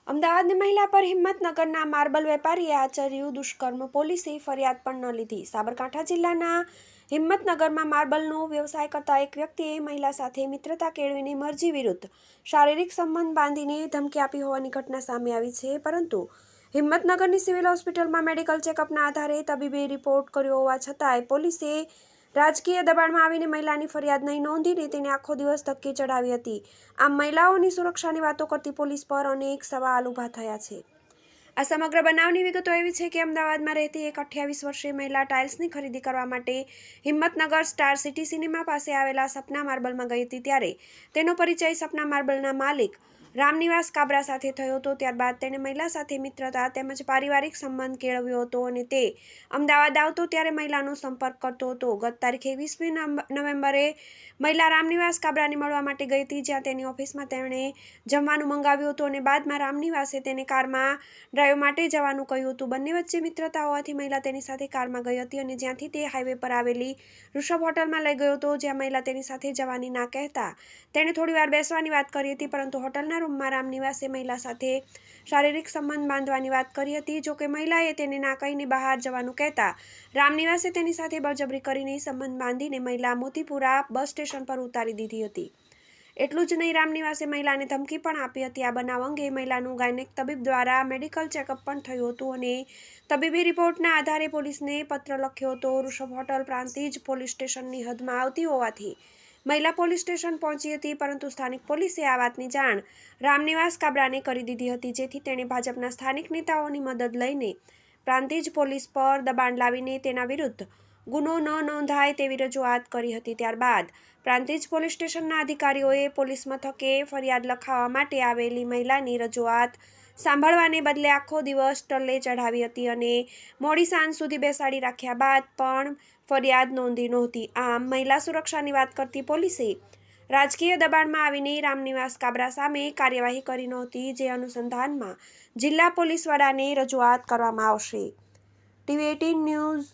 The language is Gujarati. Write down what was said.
અમદાવાદની મહિલા પર હિંમતનગરના માર્બલ વેપારીએ આચર્યું દુષ્કર્મ, પોલીસે ફરિયાદ પણ ન લીધી. સાબરકાંઠા જિલ્લાના હિંમતનગરમાં માર્બલનો વ્યવસાય કરતા એક વ્યક્તિએ મહિલા સાથે મિત્રતા કેળવીને મરજી વિરુદ્ધ શારીરિક સંબંધ બાંધીને ધમકી આપી હોવાની ઘટના સામે આવી છે. પરંતુ હિંમતનગરની સિવિલ હોસ્પિટલમાં મેડિકલ ચેકઅપના આધારે તબીબી રિપોર્ટ કર્યો હોવા છતાંય પોલીસે રાજકીય દબાણમાં આવીને મહિલાની ફરિયાદ નહીં નોંધીને તેને આખો દિવસ ધક્કે ચડાવી હતી. આમ મહિલાઓની સુરક્ષાની વાતો કરતી પોલીસ પર અનેક સવાલ ઊભા થયા છે. આ સમગ્ર બનાવની વિગતો એવી છે કે અમદાવાદમાં રહેતી એક 28 વર્ષીય મહિલા ટાઇલ્સની ખરીદી કરવા માટે હિંમતનગર સ્ટાર સિટી સિનેમા પાસે આવેલા સપના માર્બલમાં ગઈ હતી. ત્યારે તેનો પરિચય સપના માર્બલના માલિક રામનિવાસ કાબરા સાથે થયો હતો. ત્યારબાદ તેણે મહિલા સાથે મિત્રતા તેમજ પારિવારિક સંબંધ કેળવ્યો હતો અને તે અમદાવાદ આવતો ત્યારે મહિલાનો સંપર્ક કરતો હતો. ગત તારીખ 21મી નવેમ્બરે મહિલા રામનિવાસ કાબરાને મળવા માટે ગઈ હતી, જ્યાં તેની ઓફિસમાં તેણે જમવાનું મંગાવ્યું હતું અને બાદમાં રામનિવાસે તેને કારમાં ડ્રાઈવ માટે જવાનું કહ્યું હતું. બંને વચ્ચે મિત્રતા હોવાથી મહિલા તેની સાથે કારમાં ગઈ હતી અને જ્યાંથી તે હાઈવે પર આવેલી ઋષભ હોટલમાં લઈ ગયો હતો, જ્યાં મહિલા તેની સાથે જવાની ના કહેતા તેણે થોડીવાર બેસવાની વાત કરી હતી. પરંતુ હોટલના રૂમમાં રામનિવાસે મહિલા સાથે શારીરિક સંબંધ બાંધવાની વાત કરી હતી. જોકે મહિલાએ તેને ના કહીને બહાર જવાનું કહેતા રામનિવાસે તેની સાથે બળજબરી કરીને સંબંધ બાંધીને મહિલા મોતીપુરા બસ સ્ટેશન પર ઉતારી દીધી હતી. એટલું જ નહીં, રામનિવાસે મહિલાને ધમકી પણ આપી હતી. આ બનાવ અંગે મહિલાનું ગાયનેક તબીબ દ્વારા મેડિકલ ચેકઅપ પણ થયું હતું અને તબીબી રિપોર્ટના આધારે પોલીસને પત્ર લખ્યો હતો. ઋષભ હોટલ પ્રાંતિજ પોલીસ સ્ટેશનની હદમાં આવતી હોવાથી મહિલા પોલીસ સ્ટેશન પહોંચી હતી, પરંતુ સ્થાનિક પોલીસે આ વાતની જાણ રામનિવાસ કાબરાને કરી દીધી હતી, જેથી તેણે ભાજપના સ્થાનિક નેતાઓની મદદ લઈને પ્રાંતિજ પોલીસ પર દબાણ લાવીને તેના વિરુદ્ધ ગુનો ન નોંધાય તેવી રજૂઆત કરી હતી. ત્યારબાદ પ્રાંતિજ પોલીસ સ્ટેશનના અધિકારીઓએ પોલીસ મથકે ફરિયાદ લખાવવા માટે આવેલી મહિલાની રજૂઆત સાંભળવાને બદલે આખો દિવસ ટલ્લે ચઢાવી હતી અને મોડી સાંજ સુધી બેસાડી રાખ્યા બાદ પણ ફરિયાદ નોંધી નહોતી. આમ મહિલા સુરક્ષાની વાત કરતી પોલીસે રાજકીય દબાણમાં આવીને રામનિવાસ કાબરા સામે કાર્યવાહી કરી નહોતી, જે અનુસંધાનમાં જિલ્લા પોલીસ વડાને રજૂઆત કરવામાં આવશે. TV18 news